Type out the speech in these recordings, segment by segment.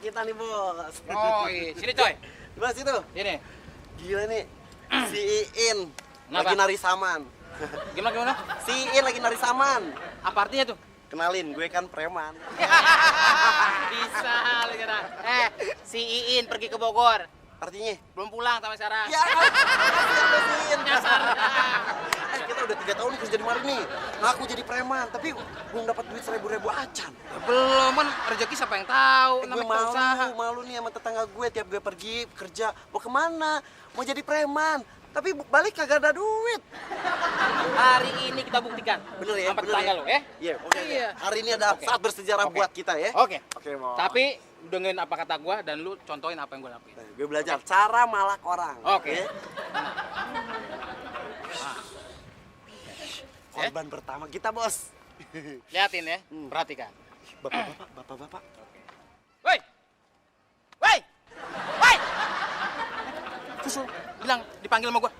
kita nih, Bos. Oh, iya. Sini, coy. Bos itu. Ini. Gila nih. Si Iin Kenapa? lagi nari saman. Gimana? Si Iin lagi nari saman. Apa artinya tuh? Kenalin, gue kan preman. Bisa, lu kira. Si Iin pergi ke Bogor. Artinya? Belum pulang sampai sekarang. Ya, siapa si Iin? Nyasar. Kita udah 3 tahun nih kerja di mari nih. Ngaku jadi preman, tapi belum dapat duit 1.000 acan. Belum, kan rezeki siapa yang tahu. Gue Namanya kita usaha. malu nih sama tetangga gue. Tiap gue pergi kerja, mau kemana? Mau jadi preman. Tapi balik kagak ada duit. Hari ini kita buktikan. Bener ya? Sampai Bener tetangga ya? lo, ya? Iya, oke. Iya. Hari ini ada Oke. saat bersejarah Oke. buat kita ya. Oke. Oke, Bos. Tapi dengerin apa kata gua dan lu contohin apa yang gua lakuin. Nah, gue belajar cara malak orang. Oke. ya. Korban pertama kita, Bos. Liatin ya, perhatikan. Bapak-bapak. Woi! Woi! Woi! Susul, bilang dipanggil sama gua.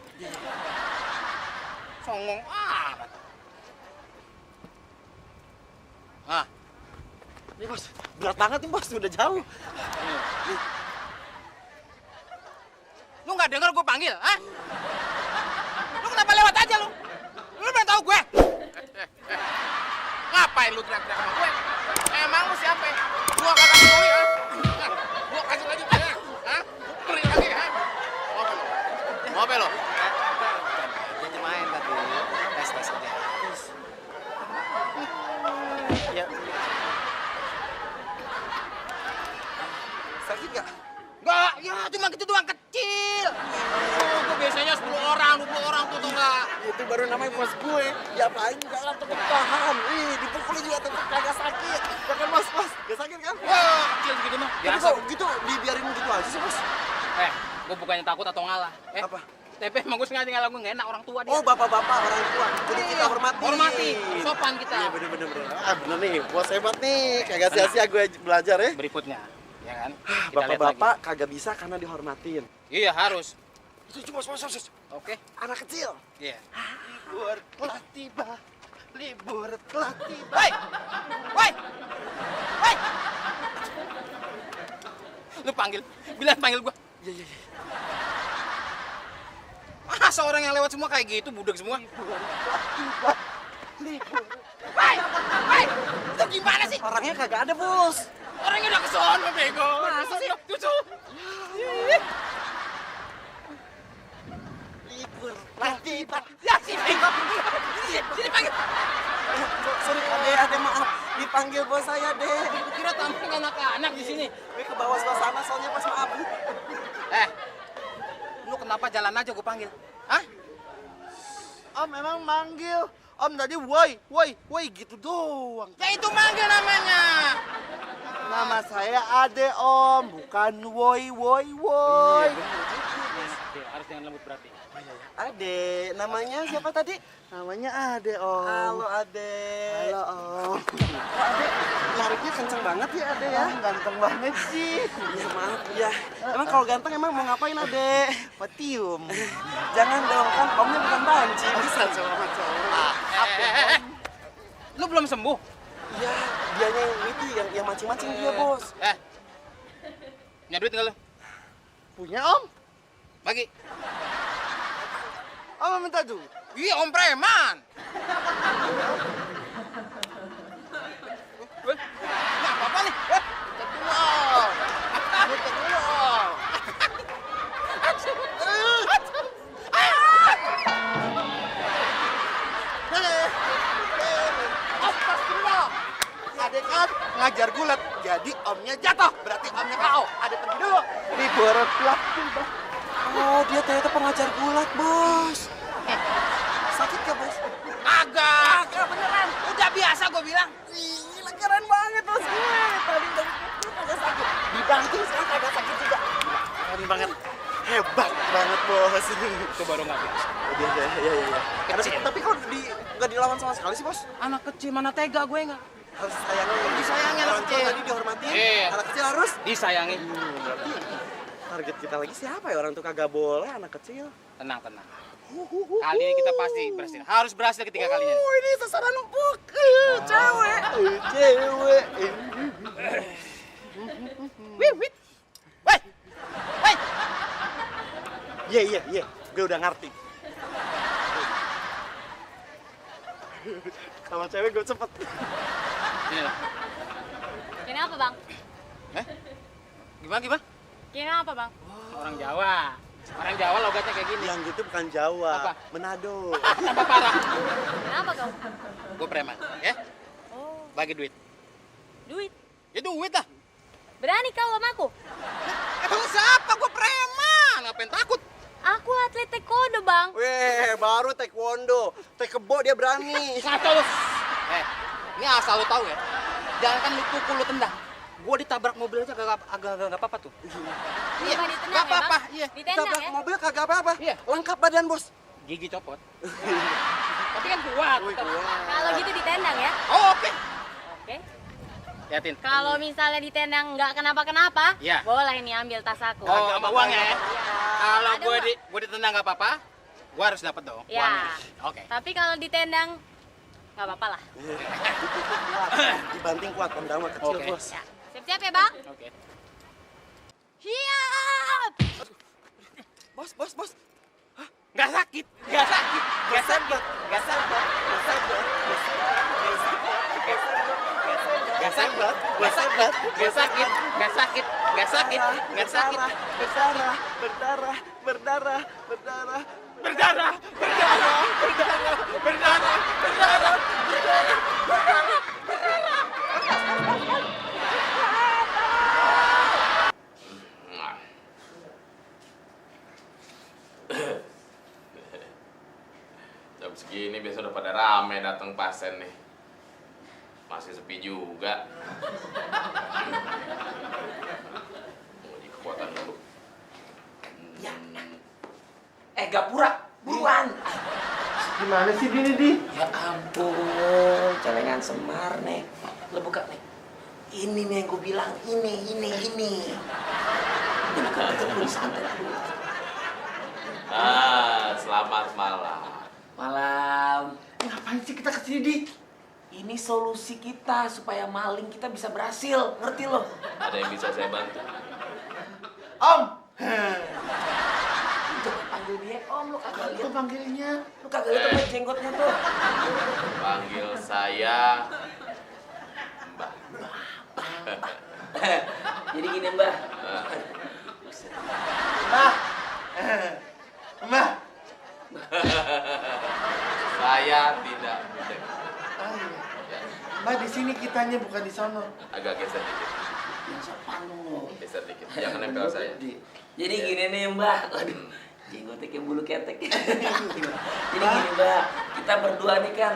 Songong amat. Ah, Nih, Bos. Berat banget nih, Bos. Udah jauh. lu nggak denger gua panggil, ah? Lu kenapa lewat aja lu? Lu belum tahu gue? Ngapain lu teriak-teriak sama gue? Emang lu siapa? Gua kagak peduli, ha? Gua kasih lagi, ha? Hah? Beri lagi, ha? Mau apa lo? Jangan main tadi. Tes aja. Ya. Sakit gak? Enggak, ya cuma gitu doang kecil. Oh, gue biasanya 10 orang, 20 orang tuh enggak. Itu baru namanya bos gue. Ya paling jalan tetep tahan. Ih, dipukulin juga tetep kagak sakit. Ya kan, Bos? Gak sakit kan? Wah, kecil segitu mah. Tapi Biasa. kok gitu dibiarin gitu aja sih, Bos? Gue bukannya takut atau ngalah. Apa? Tapi emang gue sengaja ngalah, gue nggak enak orang tua dia. Oh, bapak-bapak orang tua. Jadi kita Iya, hormati. hormati. Sopan kita. Iya, bener. Ah, bener nih. Bos hebat nih. Kagak sia-sia gue belajar ya. Berikutnya, ya kan? Kita lihat Bapak-bapak kagak bisa karena dihormatin. lagi. Iya, harus. Itu bos. Oke. Anak kecil. Iya. Libur telah tiba. Libur telah tiba. Woi! Woi! Woi! Lu bilang panggil gua. Iya. Masa orang yang lewat semua kayak gitu, budek semua? Libur. Woi! Woi! Itu gimana sih? Orangnya kagak ada, Bos. Orangnya udah kesono, bego. Masa sih? Tuh. Libur telah tiba. Ya, sini, bego. Sini panggil. Sorry, Ade, maaf. Dipanggil bos saya, Dek. Kira tampil anak-anak di sini. Gue ke bawah suasana soalnya pas mabuk. Lu kenapa jalan aja gue panggil? Hah? Om emang manggil. Om tadi woi gitu doang. Ya itu manggil namanya. Nama saya Ade, Om, bukan woi. Harus jangan lembut berarti. Ade, namanya siapa tadi? Namanya Ade, Om. Halo, Ade. Halo, Om. Kok Ade nariknya kenceng banget ya, Ade ya? Ganteng banget sih. Iya, maaf ya. Emang kalau ganteng emang mau ngapain, Ade? Petium. Jangan dong, kan Omnya bukan banci. Bisa sama cowok. Lu belum sembuh? Iya, dianya yang itu, yang mancing-mancing dia, Bos. Punya duit nggak lu? Punya, Om. Bagi. Om minta duit. Iya, Om preman. Ini apa nih? Cek dulu, Om. Cek dulu, Om. Astagfirullah. Adek kan ngajar gulat, jadi omnya jatuh. Berarti omnya KO. Adek pergi dulu. Libur telah tiba. Oh, dia ternyata pengajar gulat, Bos. Sakit gak, Bos? Agak beneran. Udah biasa gue bilang. Gila, keren banget, Bos gue. Tadi dari itu kagak sakit. Dibanting sekarang kagak sakit juga. Keren banget. Hebat banget, Bos. Itu baru nggak biasa. Iya. Kecil. Tapi kok nggak dilawan sama sekali sih, Bos? Anak kecil mana tega gue nggak? Harus sayangin. Disayangin anak Orang tua kecil. tadi dihormatin. Iya. Anak kecil harus. Disayangi. Berarti target kita lagi siapa ya? Orang tua kagak boleh, anak kecil. Tenang. Kali ini kita pasti berhasil. Harus berhasil ketiga kalinya. Oh, ini sasaran empuk. Cewek. Cewek. Wih. Woi. Woi. Iya, gue udah ngerti. Kalau cewek gue cepet. Ini apa, Bang? Gimana? Ini apa, Bang? Orang Jawa. Orang Jawa logatnya kayak gini. Yang gitu bukan Jawa, Apa? Manado. Tambah parah. Kenapa kau? Gue preman, ya? Oh, Bagi duit. duit. Ya duit lah. Berani kau sama aku? Emang siapa? Gue preman. Ngapain takut? Aku atlet taekwondo, Bang. Weh, baru taekwondo. Taekebo dia berani. Ngaco lu. Ini asal lu tahu ya. Jangan kan lu pukul, lu tendang. Gue ditabrak mobil aja agak apa-apa tuh. Iya, Bukan ditendang nggak ya, Bang? apa-apa. Iya. Ditendang Tabrak ya? mobil kagak apa-apa. Iya. Lengkap badan, Bos. Gigi copot. Tapi kan kuat. Wih, kuat. Kalau gitu ditendang ya? Oh, oke. Oke. Liatin. Kalau misalnya ditendang nggak kenapa-kenapa, Iya. boleh nih ambil tas aku. Oh, sama uangnya ya? Iya. Kalau Ada gue uang. ditendang nggak apa-apa, gue harus dapat dong Ya. uangnya. Oke. Tapi kalau ditendang nggak apa-apa lah. Kuat. Dibanting kuat, pendama kecil, Oke. Bos. Ya. Siap-siap ya, Bang? Oke. Siap! Bos. Nggak sakit. Gak sakit. Gak sakit. Gak sakit. Jam segini biasa udah pada rame datang pasien nih. Masih sepi juga. Uji kekuatan dulu. Ya. Gapura, buruan. Gimana sih Dini, Di? Ya ampun, celengan Semar nih. Lo buka nih. Ini nih yang gue bilang, ini. Ini bukan dulu santai dulu. Selamat malam. Malam. Ngapain sih kita kesini, Di? Ini solusi kita supaya maling kita bisa berhasil, ngerti lo? Ada yang bisa saya bantu? Om! Jangan panggil dia Om, lo kagak Apa lihat. panggilnya? Lo kagak lihat apa jenggotnya tuh. Panggil saya Mbah. Jadi gini Mbah. Mbah! Mbah! Saya tidak budek. Ah, iya. Mbah, di sini kitanya, bukan di sono. Agak geser dikit. Yang sopan lo. Geser dikit. Jangan nempel saya. Jadi gini nih Mbak, aduh, jenggotnya kayak bulu ketek. Jadi gini Mbak, kita berdua nih kan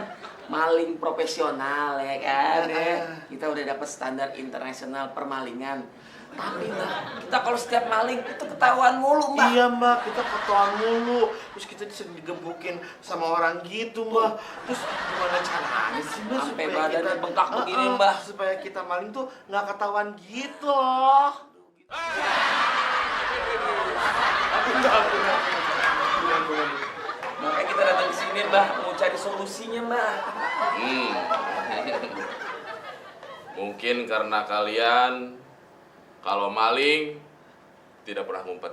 maling profesional ya kan, ya. Kita udah dapat standar internasional permalingan. Tapi Mbak, kita kalau setiap maling itu ketahuan mulu Mbak. Iya, Mbak, kita ketahuan mulu. Terus kita sering digebukin sama orang gitu, Mbak. Terus gimana caranya sih, Mbak? Sampai supaya badannya kita- bengkak begini, Mbak. Supaya kita maling tuh nggak ketahuan gitu loh. Makanya kita datang ke sini Mbak, mau cari solusinya Mbak. Mungkin karena kalian kalau maling tidak pernah ngumpet.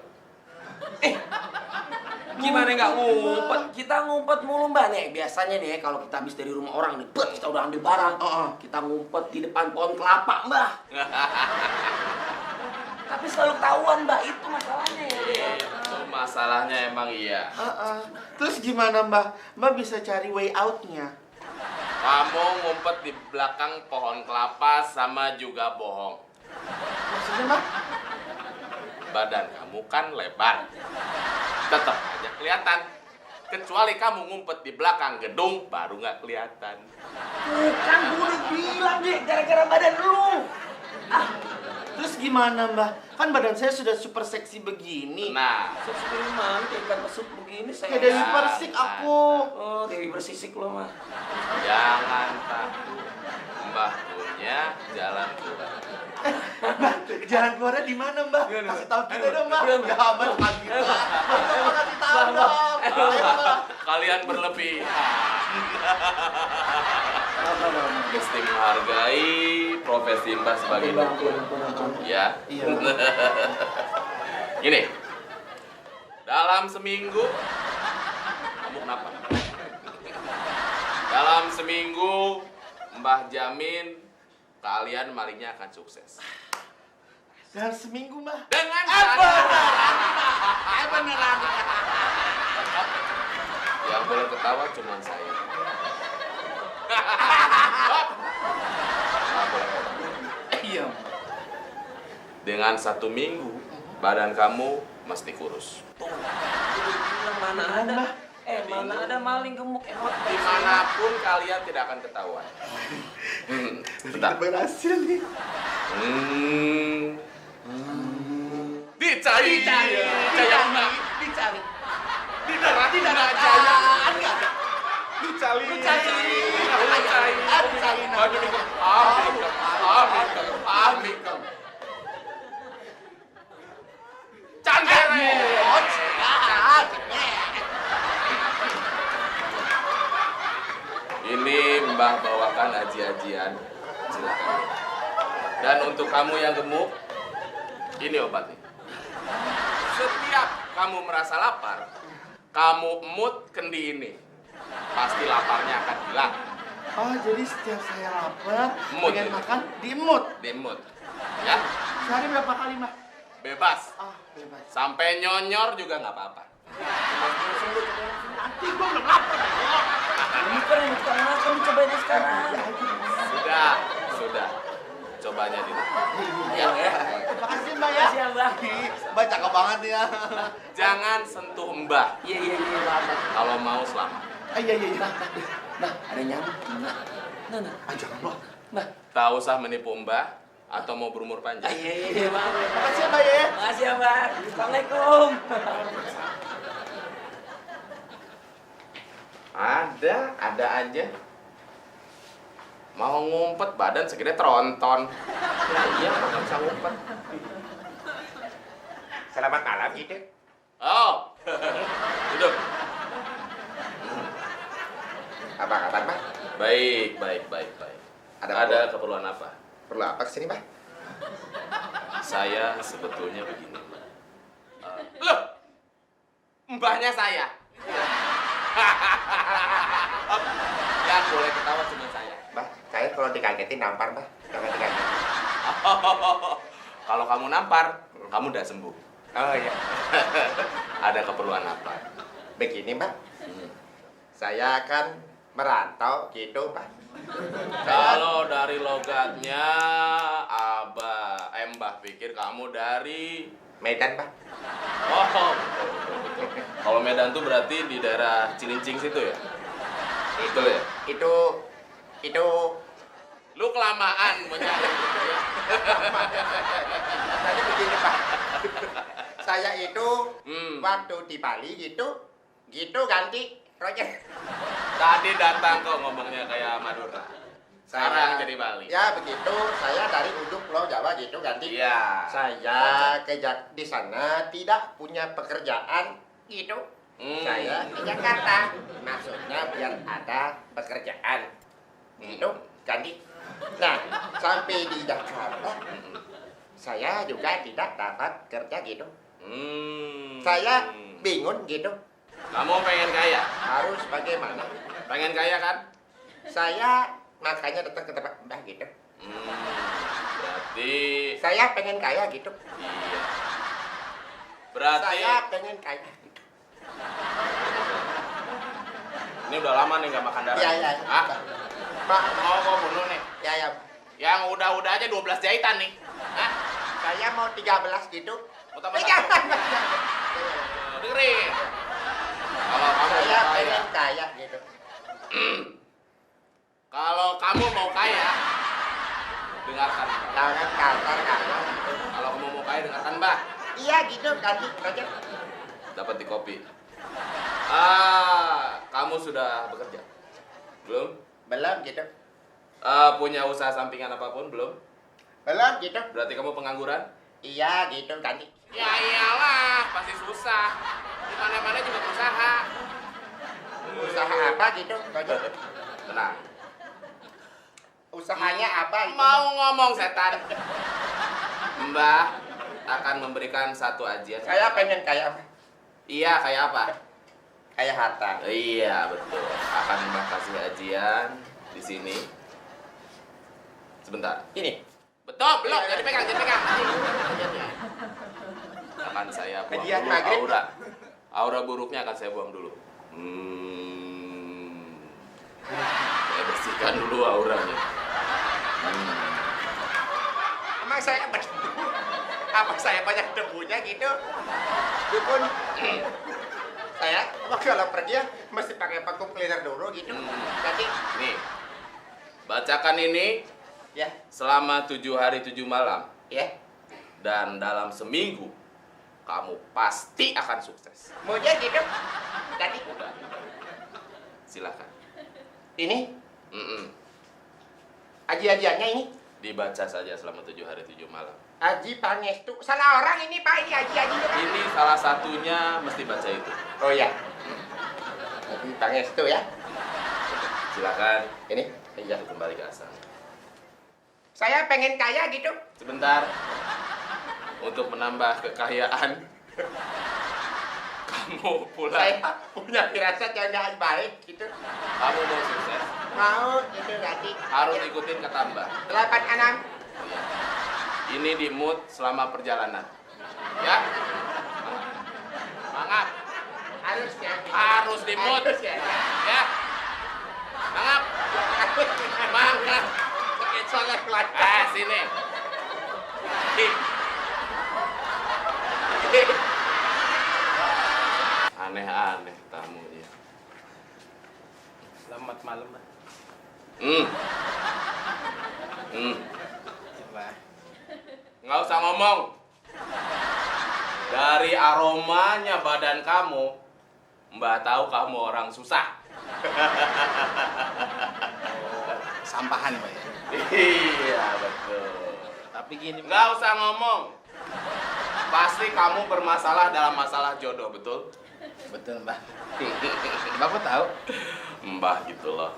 Gimana nggak ngumpet? Kita ngumpet mulu Mbak nih. Biasanya nih kalau kita habis dari rumah orang nih, bet, kita udah ambil barang. Kita ngumpet di depan pohon kelapa Mbak. Tapi selalu ketahuan Mbak, itu masalahnya ya. Itu masalahnya emang iya. Terus gimana, Mbak? Mbak bisa cari way out-nya. Kamu ngumpet di belakang pohon kelapa sama juga bohong. Maksudnya, Mbak? Badan kamu kan lebar. Tetap aja kelihatan. Kecuali kamu ngumpet di belakang gedung, baru nggak kelihatan. Bukan, gue udah bilang deh, gara-gara badan lu. Terus gimana, Mbak? Kan badan saya sudah super seksi begini. Nah, Sesuai mana kayak ikan pesut begini saya. Kayak Dewi Persik aku. Oh, Dewi bersisik lo mah. jangan takut. Mbah punya jalan keluar. Mbak, jalan keluarnya di mana, Mbak? Kasih tahu kita dong, Mbak. Ya, Mbak, kasih tahu. Mbak, kasih tahu dong. Ayo, Mbak. Kalian berlebihan. Mesti menghargai profesi Mbah sebagai dukun. Ya. Iya. Gini. Dalam seminggu kamu kenapa? Dalam seminggu Mbah jamin kalian malingnya akan sukses. Dalam seminggu, Mbah. Dengan Beneran. yang boleh ketawa cuma saya. Nggak boleh ketawa. Iya. Dengan 1 minggu badan kamu mesti kurus. Mana ada? Mana ada maling gemuk emot. Dimanapun kalian tidak akan ketahuan. Bentar. Berhasil nih. Dicari. Jaya Mbak. Dicari. Di darat Jaya. Dicari. Amin. Candere. Ini Mbah bawakan aji-ajian. Silakan. Dan untuk kamu yang gemuk, ini obatnya. Setiap kamu merasa lapar, kamu emut kendi ini. Pasti laparnya akan hilang. Oh, jadi setiap saya lapar, Emut, pengen ya? makan, diemut. Diemut. Ya, Sehari berapa kali, Mbah? bebas. Ah, bebas. Sampai nyonyor juga nggak apa-apa. Nanti gua belum lapar. Bukan yang bukan makan, dicobain aja sekarang. Sudah. Cobanya di rumah. Iya ya. Terima kasih, Mbah ya. Makasih ya, Mbah. Mbah cakep banget ya. Jangan sentuh Mbah. Iya, Mbah. Kalau mau selamat. Iya. Nah, ada nyamuk. Nah. Ah, jangan, Mbah. Mbah. Tak usah menipu Mbah atau mau berumur panjang. Iya, Mbah. Makasih ya, Mbah ya. Makasih ya, Mbah. Assalamualaikum. Ada aja. Mau ngumpet badan segede tronton. Ya iya, nggak bisa ngumpet. Selamat malam, gitu. Oh, duduk. Apa kabar, Mbak? Baik. Ada keperluan apa? Perlu apa kesini, Mbak? Saya sebetulnya begini. Loh, mbahnya saya. Ya boleh ketawa cuma saya. Mbak, saya kalau dikagetin nampar, Mbak. Jangan dikagetin. Kalau kamu nampar, kamu udah sembuh. Oh iya. Ada keperluan apa? Begini, Mbak. Saya akan merantau gitu, Mbak. Kalau dari logatnya, Mbah pikir kamu dari Medan, Mbak. Oh, betul. Kalau Medan tuh berarti di daerah Cilincing situ ya? Itu ya? Itu Lu kelamaan mencari gitu ya? tadi begini, Pak. Saya itu waktu di Bali gitu ganti proyek. Tadi datang kok ngomongnya kayak Madura. Sekarang jadi Bali. Ya begitu, saya dari ujung Pulau Jawa gitu ganti. Iya. Saya di sana tidak punya pekerjaan gitu. Saya ke Jakarta, maksudnya biar ada pekerjaan gitu ganti. Nah, sampai di Jakarta, saya juga tidak dapat kerja gitu. Saya bingung gitu. Kamu pengen kaya? Harus bagaimana? Pengen kaya kan? Saya makanya datang ke tempat Mbah gitu. Berarti Saya pengen kaya gitu. iya. Berarti Saya pengen kaya gitu. ini udah lama nih nggak makan darah. Iya. Hah? Pak, Mau kau bunuh nih? ya. Yang udah aja 12 jahitan nih. Hah? Saya mau 13 gitu. Mau tambah satu? Dengerin. Kalau kamu Saya mau kaya, pengen kaya gitu. kalau kamu mau kaya, dengarkan. Jangan kasar kaya. Kalau kamu mau kaya, dengarkan Mbah. Iya gitu ganti proyek. Dapat di kopi. Kamu sudah bekerja? Belum? Belum gitu. Punya usaha sampingan apapun? Belum? Belum gitu. Berarti kamu pengangguran? Iya gitu ganti. Ya iyalah, pasti susah. Di mana-mana juga berusaha. Usaha apa gitu proyek. Tenang. Usahanya apa? Mau ngomong setan. Mbah akan memberikan satu ajian. Saya pengen kayak apa? Iya, kayak apa? Kayak harta. Iya, betul. Akan Mbah kasih ajian di sini. Sebentar. Ini. Betul, belum. Jadi pegang, jadi pegang. Akan saya buang Hadiah dulu maghrib. aura. Aura buruknya akan saya buang dulu. Saya bersihkan dulu auranya. Emang saya apa saya banyak debunya gitu? Dukun. Saya kalau pergi ya mesti pakai vacuum cleaner dulu gitu. Jadi Nih, bacakan ini ya, selama 7 hari 7 malam. ya. Dan dalam seminggu, kamu pasti akan sukses. Mau jadi gitu. Jadi Udah. Silakan. ini Mm-mm. aji-ajiannya ini. Dibaca saja selama 7 hari 7 malam. Aji Pangestu. Salah orang ini Pak, ini aji-aji itu kan. Ini salah satunya mesti baca itu. Oh ya. Aji Pangestu ya. Silakan. Ini. Iya, kembali ke asal. Saya pengen kaya gitu. Sebentar. Untuk menambah kekayaan, kamu pulang. Saya punya firasat yang gak baik gitu. Kamu mau sukses, Mau gitu nanti. harus ikutin kata Mbak. 86. Ini di mood selama perjalanan. Ya? Mangap. Harusnya. Harus di mood. Harus ya. Ya? Mangap. Mangap. Soalnya kelas. Sini. Aneh-aneh tamunya. Selamat malam, Mbak. Mbak. Nggak usah ngomong. Dari aromanya badan kamu, Mbak tahu kamu orang susah. Sampahan, Mbak ya. Iya, betul. Tapi gini, Mbak. Nggak usah ngomong. Pasti kamu bermasalah dalam masalah jodoh, betul? Betul, Mbak. Mbak kok tahu? Mbah gitu loh.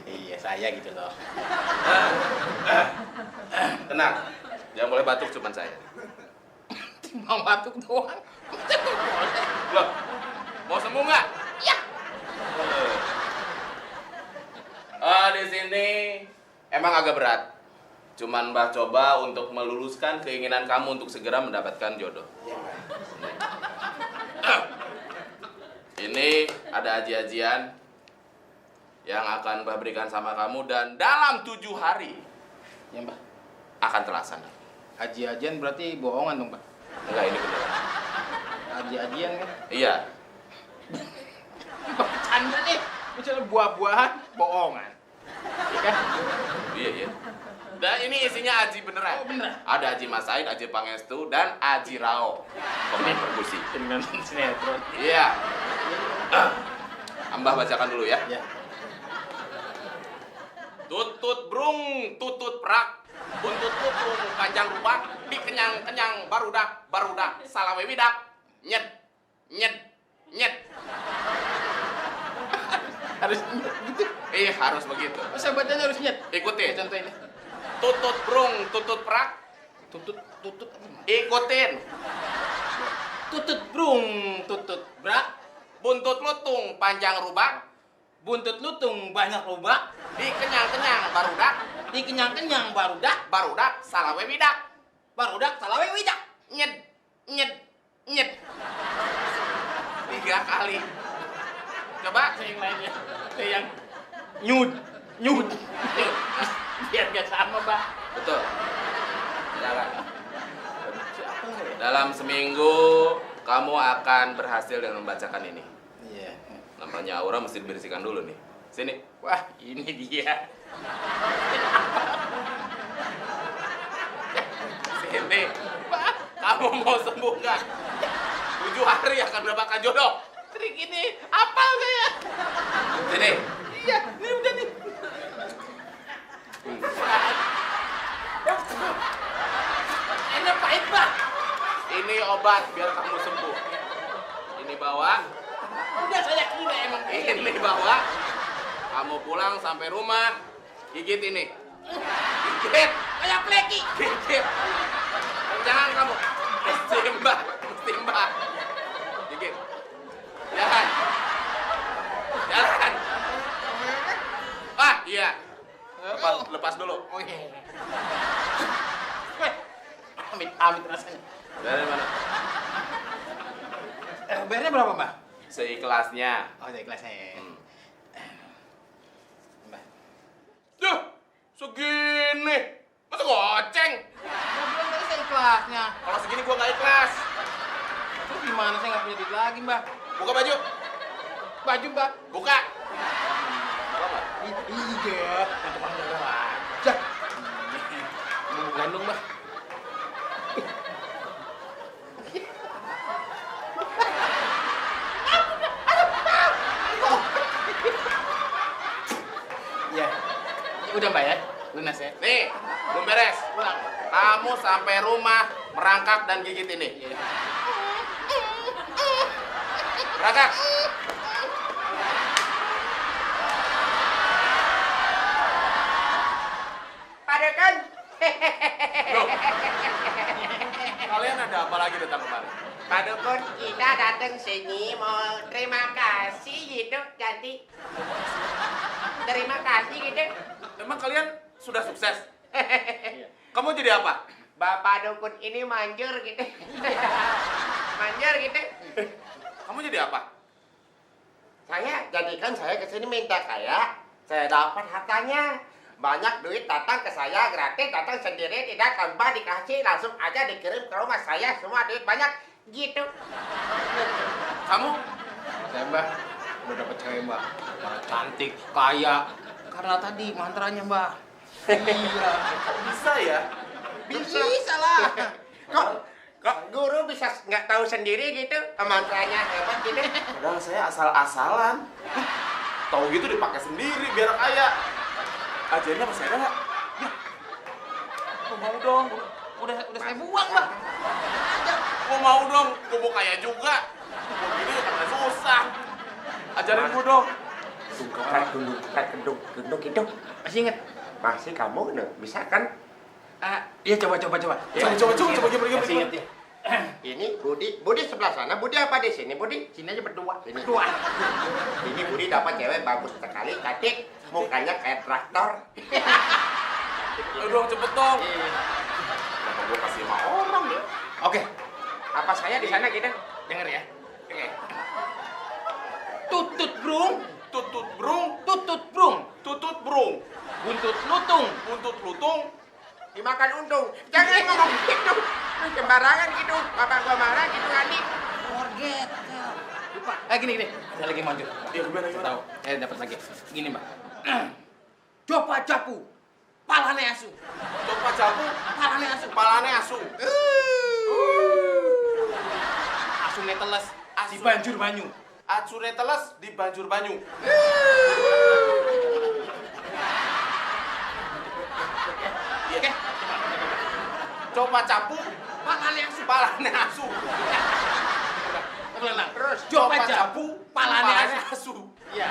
Iya, saya gitu loh. Tenang, yang boleh batuk cuma saya. Mau batuk doang. Loh, mau sembuh nggak? Iya. Di sini emang agak berat. Cuman Mbah coba untuk meluluskan keinginan kamu untuk segera mendapatkan jodoh. Ini ada aji-ajian yang akan Mbah berikan sama kamu dan dalam 7 hari Ya, Mbak. akan terlaksana. Haji-hajian berarti bohongan dong, Mbak. Enggak, ini beneran. Haji-hajian kan? Iya. Bercanda nih. Misalnya buah-buahan, bohongan. Ya kan? Iya, iya. Dan ini isinya aji beneran. Oh, beneran? Ada aji Mas Said, aji Pangestu, dan aji Rao. Pemain perkusi. Dengan sinetron. Iya. Mbah bacakan dulu ya. Ya. Tutut brung, tutut prak, buntut lutung, panjang rubak, dikenyang-kenyang, barudak, salawe widak, nyet, Harus gitu. harus begitu. Masa bacanya harus nyet? Ikutin. Contoh ini. Tutut brung, tutut prak, Tutut. ikutin. Tutut brung, tutut brak. Buntut lutung, panjang rubak, Buntut lutung banyak lubak. dikenyang-kenyang, barudak, barudak. salawe widak, Barudak salawe widak. nyet. 3 kali. Coba. Yang lainnya. Yang nyud. Biar gak sama, Mbak. Betul. Silakan. Siapa ya? Dalam seminggu kamu akan berhasil dengan membacakan ini. Iya. Namanya aura mesti dibersihkan dulu nih. Sini. Wah, ini dia. Sini. Kamu mau sembuh nggak? 7 hari akan mendapatkan jodoh. Trik ini apa saya? Sini. Iya, ini udah nih. Enak pahit, Pak. Ini obat biar kamu sembuh. Ini bawa. Udah saya kira emang. Ini bawa. Kamu pulang sampai rumah. Gigit ini. Gigit. Kayak pleki. Gigit. Jangan kamu. Mesti mbak. Gigit. Jalan. Ah, iya. Lepas dulu. Oh iya. Amit rasanya. Dari mana? Bayarnya berapa, Mbak? Seikhlasnya. Oh, dari kelasnya. Mbak. Duh, segini. Masa goceng? Belum tadi saya kelasnya. Kalau segini gua nggak ikhlas. Terus gimana saya nggak punya duit lagi, Mbak? Buka baju. Baju, Mbak. Buka. Buka nggak? Iya, untuk orang jaga aja. Mau gandung, Mbak. Iya. Ya udah, Mbak ya. Lunas ya. Nih, belum beres. Pulang. Kamu sampai rumah merangkak dan gigit ini. Iya. Merangkak. Padahal Loh. Kalian ada apa lagi datang kemari? Pak Dukun, kita datang sini mau terima kasih gitu, jadi terima kasih gitu. Emang kalian sudah sukses? Kamu jadi apa? Bapak Dukun ini manjur gitu. Manjur gitu. Kamu jadi apa? Saya kesini minta kaya, saya dapat hartanya. Banyak duit datang ke saya gratis, datang sendiri, tidak tanpa dikasih, langsung aja dikirim ke rumah saya, semua duit banyak gitu. Kamu? Saya, Mbak, udah dapet cewek, Mbak. Orang cantik, kaya. Karena tadi mantranya, Mbak. Iya. Bisa ya? Bisa lah. Kok guru bisa nggak tahu sendiri gitu, mantranya hebat gitu. Padahal saya asal-asalan. Tahu gitu dipakai sendiri biar kaya. Ajarnya masih ada nggak? Ya. Oh, mau dong. Udah saya buang, Mbak. Gua mau dong. Gua mau kaya juga. Gua gini karena susah. Ajarin gua dong. Tunggu gitu. Masih inget? Masih kamu bisa kan? Iya, coba. Coba gimana? Masih inget ya? Ini Budi sebelah sana. Budi apa di sini? Budi? Sini aja berdua. Ini Budi dapat cewek bagus sekali, cantik, mukanya kayak traktor. Ayo dong, cepet dong. Kenapa gua kasih sama orang ya? Oke, Apa saya di sana gitu? denger ya. Oke. Tutut brung, Tutut brung, tutut brung, tutut brung, buntut lutung. buntut lutung. Dimakan untung. Jangan ngomong gitu. Sembarangan gitu. Bapak gua marah gitu nanti. Forget. Lupa. Gini. Ada lagi maju. Ya gimana? Tahu. Dapat lagi. Gini, Mbak. Coba japu. Palane asu. Coba jabu, Palane asu. palane asu. Asune teles di Asu. banjur banyu. Acune teles di banjur banyu. Oke. Coba capu, Palane asu. palane asu. Pelan-pelan. Terus Coba Coba japu. Palane asu. asu. Iya.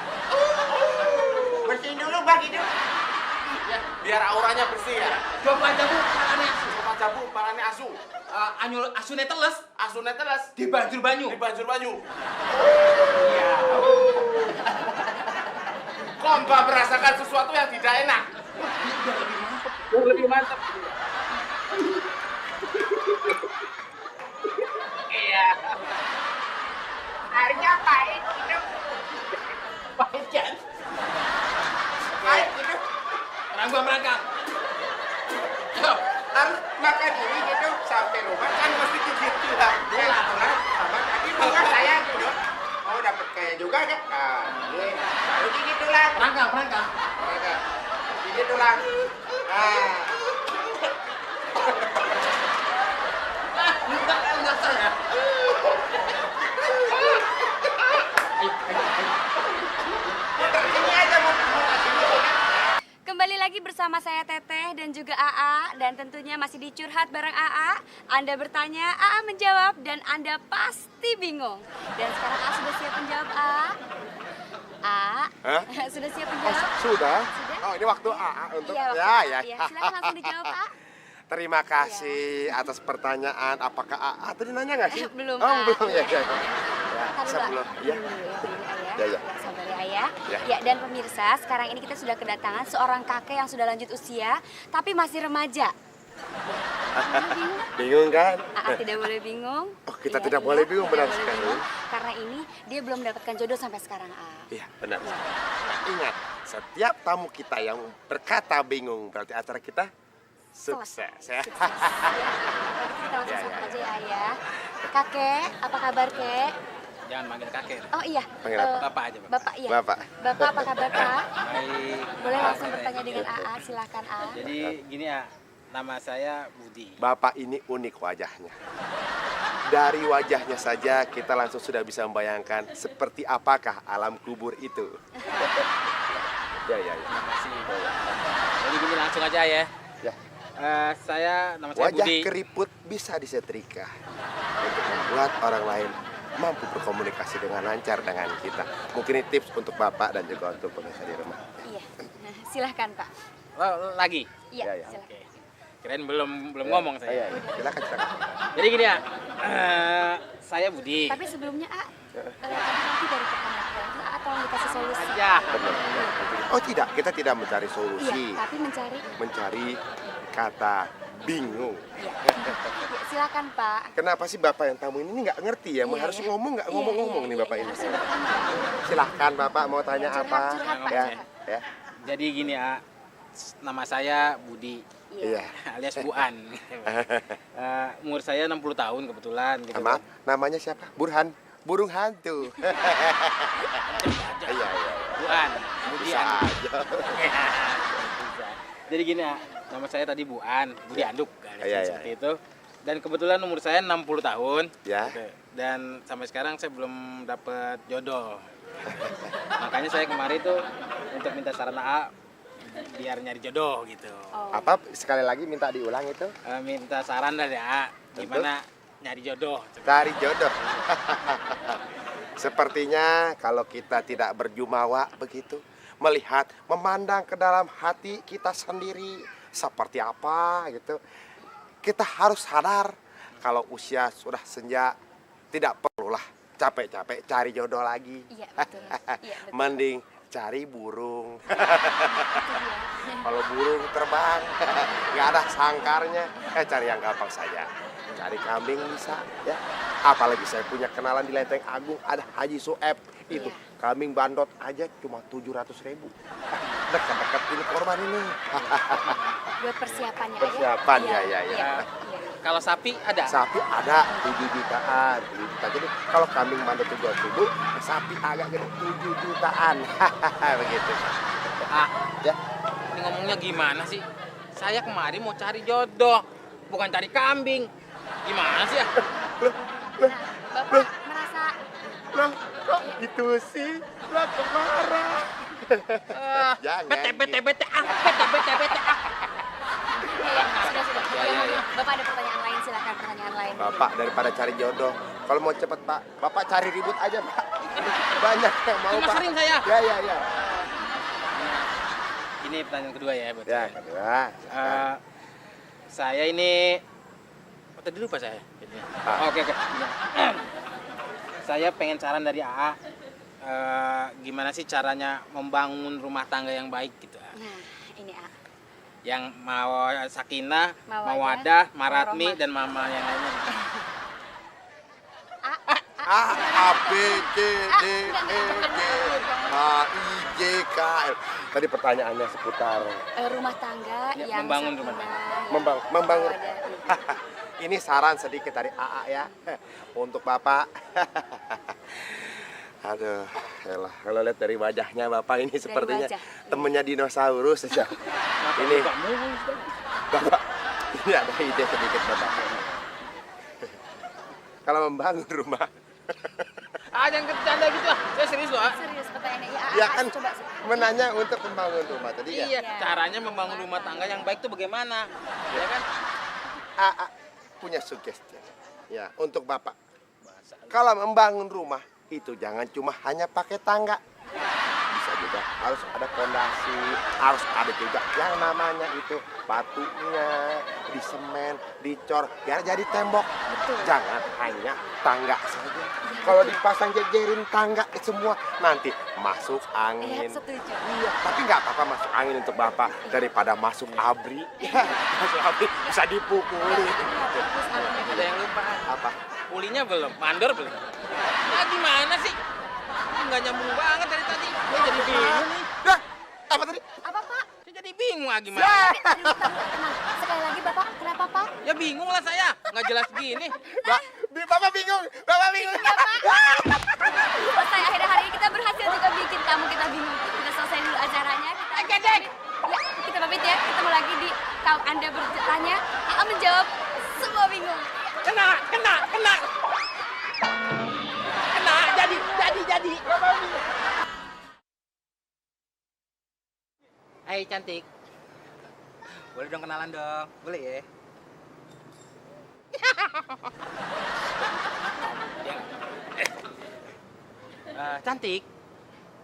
bersihin dulu Mbak gitu. Biar auranya bersih ya. Coba japu. Palane asu. Coba capu, palane asu. Asune teles Asune teles di banjur banyu. di banjur banyu. Iya. Kok Mbak merasakan sesuatu yang tidak enak? Lebih mantap. Iya. Airnya pahit gitu. Pahit kan? Pahit gitu. Merangkang. Yo. Harus makan ini gitu sampai rumah kan mesti gitu lah. Pulang sama tadi rumah saya gitu. Mau dapat kaya juga kan? Ini baru gitu lah. Merangkang. Gitu lah. Enggak saya. Ini aja mau kasih ini. Kembali lagi bersama saya Teteh dan juga AA, dan tentunya masih di Curhat bareng AA. Anda bertanya, AA menjawab, dan Anda pasti bingung. Dan sekarang AA sudah siap menjawab, AA? Hah? Sudah siap menjawab? Sudah. Sudah? Oh, ini waktu AA untuk Iya, ya. Iya, silakan langsung dijawab, A. Terima kasih atas pertanyaan. Apakah AA tadi nanya nggak sih? Belum, Oh, A. belum ya. Ya, Tahan dulu, sebelum A. ya. Dulu ya, dulu, Ayah. Ya, ya. Sabar ya, Ayah. Ya. Ya, dan pemirsa, sekarang ini kita sudah kedatangan seorang kakek yang sudah lanjut usia, tapi masih remaja. Bingung kan? AA tidak boleh bingung. Oh, kita Iya, tidak iya, boleh bingung, tidak benar boleh sekali. bingung, karena ini dia belum mendapatkan jodoh sampai sekarang, A. Iya, benar. Ingat, setiap tamu kita yang berkata bingung berarti acara kita sukses ya. Sukses. Kita langsung Ya, sapa ya, aja ya, Ayah. Kakek, apa kabar, Kek? Jangan manggil kakek. Oh iya. Panggil apa? Bapak aja, Bapak. Bapak iya. Bapak. Bapak apa kabar, Pak? Baik. Boleh langsung bertanya dengan AA, silakan A. Jadi gini ya, nama saya Budi. Bapak ini unik wajahnya. Dari wajahnya saja kita langsung sudah bisa membayangkan seperti apakah alam kubur itu. Ya, ya, ya. Terima kasih. Jadi gini langsung aja ya. Ya. Nama saya Wajah Budi. keriput bisa disetrika untuk membuat orang lain mampu berkomunikasi dengan lancar dengan kita. Mungkin ini tips untuk Bapak dan juga untuk pemirsa di rumah. Iya. Nah, silahkan, Pak. Oh, lagi. Iya, Ya, ya. silakan. Oke. Kirain belum ngomong Iya, saya. iya. Silakan, silakan. Jadi gini ya, saya Budi. Tapi sebelumnya A, nanti dari pertanyaan itu A tolong dikasih solusi. Aja. Oh tidak, kita tidak mencari Iya, solusi, tapi mencari kata bingung. Iya. Ya, silakan, Pak. Kenapa sih Bapak yang tamu ini nggak ngerti ya? Iya, Harus iya. ngomong nggak Iya, ngomong-ngomong iya, nih iya, Bapak iya, ini. harus bertanya. Silahkan Bapak mau tanya Curhat, apa? curhat, Pak, Ya, curhat. ya. Jadi gini ya, nama saya Budi. Iya. Alias Buan. Umur saya 60 tahun kebetulan gitu. Maaf, namanya siapa? Burhan, burung hantu. Iya, iya. Buan. Budi Bisa Anduk. aja. Bisa. Jadi gini ya, nama saya tadi Buan, Budi Anduk, Iya, iya. seperti itu. Dan kebetulan umur saya 60 tahun. Ya. Gitu. Dan sampai sekarang saya belum dapat jodoh. Makanya saya kemarin tuh untuk minta saran AA biar nyari jodoh gitu. Oh. Apa sekali lagi minta diulang itu? Minta saran dari AA gimana nyari jodoh. Cari jodoh. Sepertinya kalau kita tidak berjumawa begitu, melihat, memandang ke dalam hati kita sendiri seperti apa gitu. Kita harus sadar kalau usia sudah senja, tidak perlulah capek-capek cari jodoh lagi. Iya, betul. Iya, betul. Mending cari burung. Itu dia. Kalau burung terbang, nggak ada sangkarnya. Cari yang gampang saja. Cari kambing bisa, ya. Apalagi saya punya kenalan di Lenteng Agung, ada Haji Soeb. Itu Iya. kambing bandot aja cuma 700.000. Dekat-dekat ini korban ini. Buat persiapannya aja. Persiapan, ya, ya, ya. Kalau sapi ada? Sapi ada 7 jutaan, 7 juta. Jadi kalau kambing bandot 700.000, sapi agak gede 7 jutaan. Begitu. Ah, Ya. ini ngomongnya gimana sih? Saya kemarin mau cari jodoh, bukan cari kambing. Gimana sih ya? Nah, Bapak merasa Loh, kok gitu sih? Lah kemarah. Jangan. Bete ah. sudah. Bapak ada pertanyaan lain, silakan pertanyaan lain. Bapak daripada cari jodoh, kalau mau cepet Pak, Bapak cari ribut aja Pak. Banyak yang mau Cuma Pak. sering saya. Ya. Ini pertanyaan kedua ya buat Ya, saya. kedua. Saya ini tadi lupa saya. Ah. Oke. Saya pengen saran dari AA. Gimana sih caranya membangun rumah tangga yang baik gitu? Nah, ini A. Yang mau sakinah, Mawadah, mawadah, maratmi warohmah. dan mama yang lainnya. A, B, C, D, E, G, H, I, J, K, L. Tadi pertanyaannya seputar Rumah tangga Ya, yang membangun sakinah, rumah tangga. yang membangun. mawadah. Ini saran sedikit dari AA ya. Untuk Bapak. Aduh, elah. Kalau lihat dari wajahnya Bapak ini sepertinya wajah. temennya dinosaurus aja. Ini Bapak, ini ada ide sedikit Bapak. Kalau membangun rumah, Jangan bercanda gitu ah. Saya serius loh. Serius pertanyaannya ya, ya kan coba. menanya untuk membangun rumah tadi ya. Iya, caranya membangun rumah tangga yang baik itu bagaimana? Ya kan? AA punya sugesti. Ya, untuk Bapak. Kalau membangun rumah itu jangan cuma hanya pakai tangga. Bisa juga harus ada fondasi, harus ada juga yang namanya itu batunya, disemen, dicor, biar jadi tembok. Jangan hanya tangga saja. Kalau dipasang jejerin tangga semua, nanti masuk angin. Setuju. Iya, tapi nggak apa-apa masuk angin untuk Bapak daripada masuk abri. Ya, masuk abri bisa dipukuli. Ada yang lupa. Apa? Pulinya belum, mandor belum. Nah gimana sih? Nggak nyambung banget dari tadi. Gue jadi bingung nih. Dah, apa tadi? Apa, Pak? Saya jadi bingung gimana. Tenang. Sekali lagi, Bapak. Kenapa, Pak? Ya bingung lah saya. Nggak jelas gini. Bapak bingung, Bapak bingung. Selesai, akhirnya hari ini kita berhasil juga bikin kamu kita bingung. Kita selesai dulu acaranya. Kita pamit ya. Ketemu lagi di Kalau Anda Bertanya, AA Menjawab Semua Bingung. Kena. Jadi. Hai cantik. Boleh dong kenalan dong. Boleh ya? Cantik.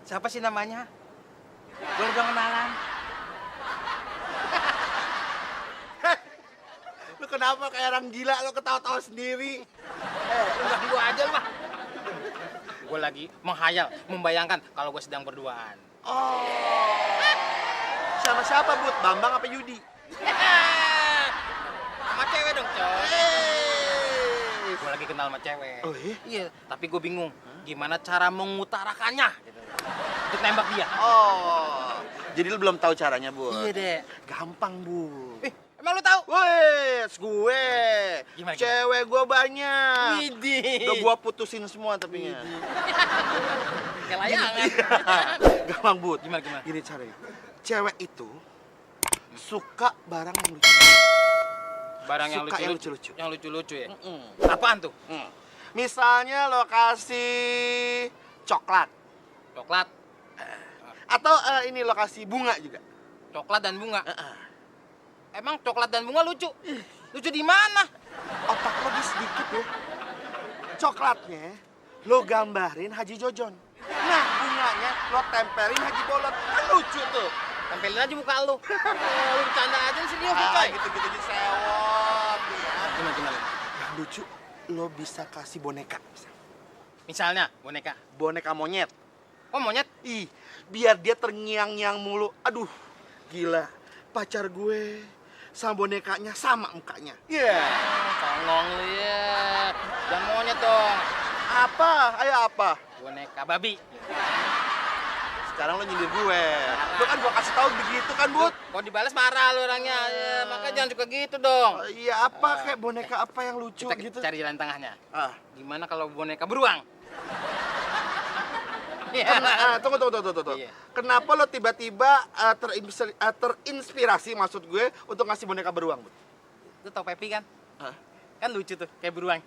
Siapa sih namanya? Boleh dong kenalan. Lu kenapa kayak orang gila, lu ketawa-tawa sendiri? Lu ganggu aja lu mah. Gue lagi menghayal, membayangkan kalau gue sedang berduaan. Oh. Sama siapa, Bud? Bambang apa Yudi? Sama cewek dong, coy. Gue lagi kenal sama cewek. Oh iya? Iya, tapi gue bingung gimana cara mengutarakannya gitu. Untuk nembak dia. Oh. Jadi lu belum tahu caranya, Bud? Iya, Dek. Gampang, Bud. Emang lu tahu? Wes, gue. Gimana? Cewek gue banyak. Widih. Udah gua putusin semua tapinya. Kayak layangan. Gampang, Bud. Gimana? Gini caranya. Cewek itu suka barang yang lucu. Barang yang Suka yang lucu-lucu. lucu-lucu. Yang lucu-lucu ya? Apaan tuh? Misalnya lo kasih coklat. Coklat. Atau ini lo kasih bunga juga. Coklat dan bunga. Emang coklat dan bunga lucu? Lucu di mana? Otak lo sedikit ya. Coklatnya lo gambarin Haji Jojon. Nah, bunganya lo tempelin Haji Bolot. Kan lucu tuh. Tempelin aja muka lu. Lu bercanda aja serius nih, coy. Gitu-gitu sewot. Gimana? Yang lucu, lo bisa kasih boneka. Misalnya boneka. Boneka monyet. Oh, monyet? Ih, biar dia terngiang-ngiang mulu. Aduh, gila. Pacar gue sama bonekanya sama mukanya. Iya. Songong lu ya. Jangan monyet dong. Apa? Ayo apa? Boneka babi. Sekarang lo nyindir gue. Lo kan gue kasih tahu begitu kan, Bud? Kok dibalas marah lu orangnya. Ya, makanya jangan suka gitu dong. Iya, apa kayak boneka apa yang lucu Kita gitu? cari jalan tengahnya. Ah. Gimana kalau boneka beruang? Tunggu. Iya. Kenapa lo tiba-tiba terinspirasi maksud gue untuk ngasih boneka beruang, Bud? Lu tau Pepi kan? Hah? Kan lucu tuh, kayak beruang.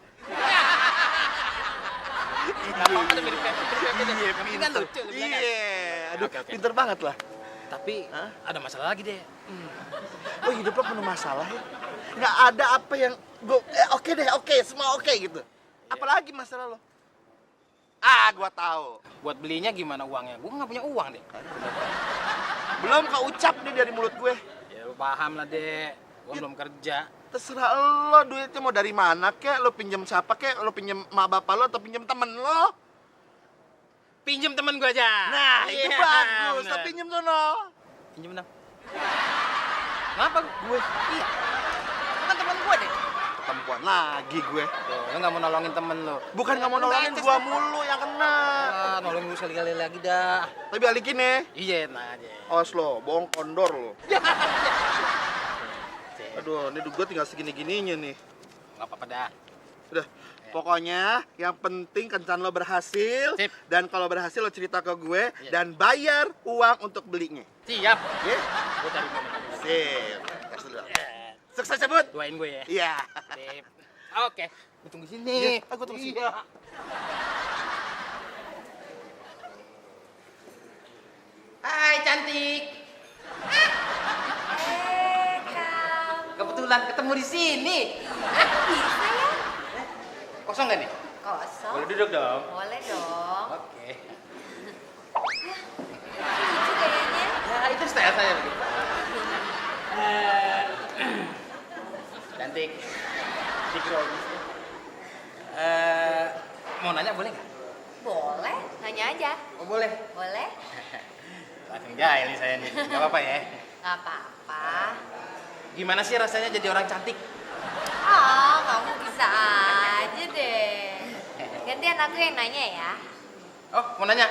Gak apa-apa tuh mirip Pepi deh. Yang penting kan lucu, lu bilang kan? Iya, aduh, Oke. pinter banget lah. Tapi ada masalah lagi deh. Oh, hidup lo penuh masalah ya? Nggak ada apa yang oke deh, semua oke gitu. Apalagi masalah lo? Gua tahu. Buat belinya gimana uangnya? Gua nggak punya uang deh. Belum keucap nih dari mulut gue. Ya lu paham lah deh. Gua belum kerja. Terserah lo, duitnya mau dari mana kek? Lo pinjam siapa kek? Lo pinjam mak bapak lo atau pinjam temen lo? Pinjem temen gua aja. Nah, itu Iya, bagus. bener. Lo pinjam sono. Pinjem dong. Kenapa gue? Iya. Lu kan temen gua deh. Perempuan lagi gue. Tuh, lu nggak mau nolongin temen lu. Bukan nggak mau nolongin, Becus gua lu. mulu yang kena. Nolongin gue sekali-kali lagi dah. Tapi balikin ya. Iya, tenang aja. Awas lo, bohong kondor lo. Aduh, ini gue tinggal segini-gininya nih. Nggak apa-apa dah. Udah, pokoknya yang penting kencan lo berhasil. Sip. Dan kalau berhasil lo cerita ke gue. Iya. Dan bayar uang untuk belinya. Siap. Oke? Gue cari boneka dulu. Sip. Tes dulu. Iya. Sukses ya, Bud? Doain gue ya. Iya. Sip. Oke. Gue tunggu sini. Iya, aku tunggu sini. Iya. Hai cantik. Kebetulan ketemu di sini. Bisa ya? Kosong nggak nih? Kosong. Boleh duduk dong. Boleh dong. Oke. Lucu deh itu style saya begitu. Cantik. Digrogis. Mau nanya boleh nggak? Boleh, nanya aja. Oh boleh. Boleh? Langsung jahil nih saya nih. Gak apa-apa ya. Gak apa-apa. Gimana sih rasanya jadi orang cantik? Ah, kamu bisa aja deh. Gantian aku yang nanya ya. Oh, mau nanya?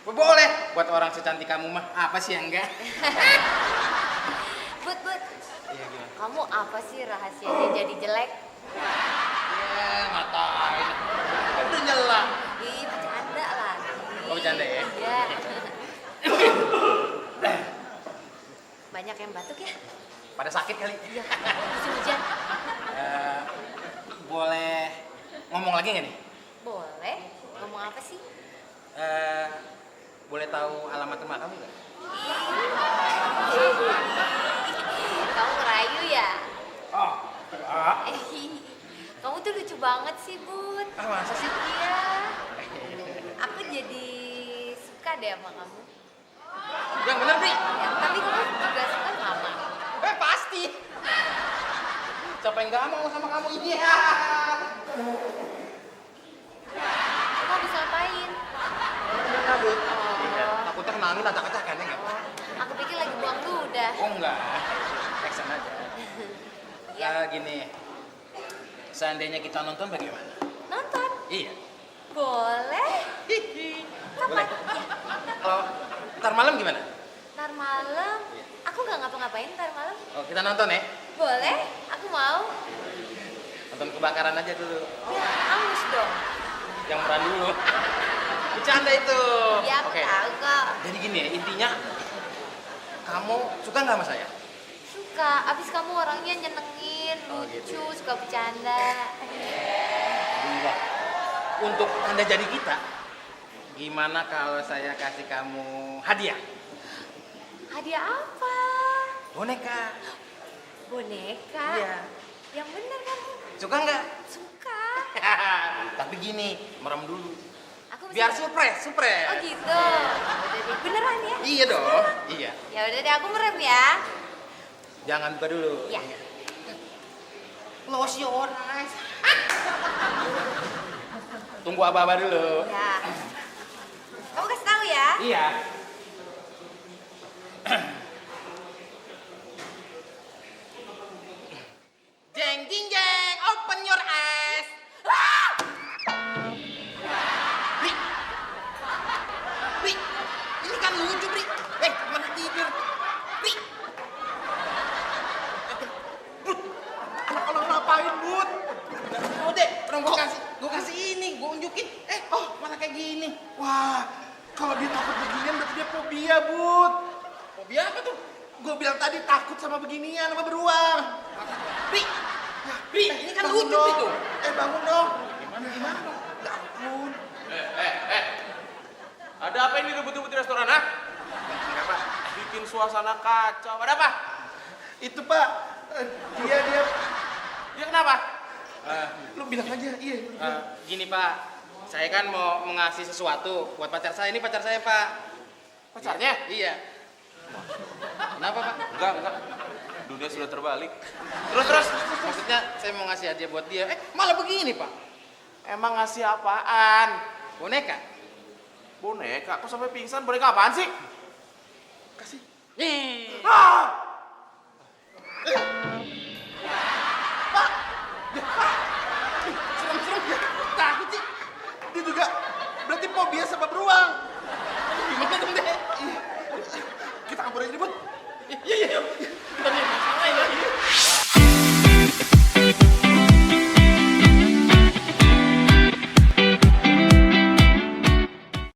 Boleh. Buat orang secantik kamu mah, apa sih yang enggak? But, Iya, gimana? kamu apa sih rahasianya jadi jelek? Ya, ngatain. Kan udah nyela. Ih, bercanda lagi. Oh, bercanda ya? Iya. Banyak yang batuk ya? Pada sakit kali. Iya, musim hujan. Boleh ngomong lagi nggak nih? Boleh. Ngomong apa sih? Boleh tahu alamat rumah kamu nggak? Kamu ngerayu ya? Oh, Kamu tuh lucu banget sih, Bud. masa sih? Iya. Aku jadi suka deh sama kamu. Yang bener, Bri. Ya, tapi kamu juga suka sama. Pasti. Siapa yang nggak mau sama kamu? Iya. Kamu habis ngapain? Kabut. Iya. Takutnya kenangin acak-acakan ya nggak? Aku pikir lagi buang ludah. Oh enggak. Action aja. Iya. Gini. Seandainya kita nonton bagaimana? Nonton? Iya. Boleh. Kapan? Ya. Kalau ntar malam gimana? Ntar malam. Aku nggak ngapa-ngapain ntar malam. Oh, kita nonton ya? Boleh. Aku mau. Nonton kebakaran aja dulu. Ya, hangus dong. Yang murah dulu. Bercanda itu. Ya, aku tahu kok. Jadi gini ya, intinya kamu suka nggak sama saya? Suka. Abis kamu orangnya nyenengin, Oh, lucu, gitu. suka bercanda. Enggak. Untuk Anda jadi kita, gimana kalau saya kasih kamu hadiah? Hadiah apa? Boneka. Boneka? Iya. Yang bener kan? Suka nggak? Suka. Tapi gini, merem dulu. Aku bisa- Biar surprise. Oh gitu. Udah deh. Beneran ya? Iya dong. Iya. Ya udah deh, aku merem ya. Jangan buka dulu. Ya. Close your eyes. Tunggu aba-aba dulu. Ya. Kamu kasih tahu ya. Iya. Jeng jing jeng, open your eyes. Bri, Bri, ini kan lucu Bri. Mana tidur? Bri. Bud, anak orang ngapain Bud? Mau deh, orang gua kasih ini, gua unjukin. Malah kayak gini. Wah, kalau dia takut beginian berarti dia fobia, Bud. Fobia apa tuh? Gue bilang tadi takut sama beginian, sama beruang. Bri, Bri, ini kan Bangun lucu dong. itu. Bangun dong. Gimana dong? Ya ampun. Ada apa ini ribut-ribut di restoran, ha? Enggak, Pak. Bikin suasana kacau. Ada apa? Itu Pak, dia Dia kenapa? lu bilang aja, iya. Lu bilang. Gini Pak, saya kan mau mengasih sesuatu buat pacar saya. Ini pacar saya Pak. Pacarnya? Iya. Kenapa Pak? Enggak. Dunia sudah terbalik. Terus. Maksudnya saya mau ngasih hadiah buat dia. Malah begini Pak. Emang ngasih apaan? Boneka. Boneka? Kok sampai pingsan? Boneka apaan sih? Kasih. Nih. Serem-serem ya. Takut sih. Dia juga berarti fobia sama beruang. Gimana dong deh? Kita kabur aja, Bud. Iya. Kita nih.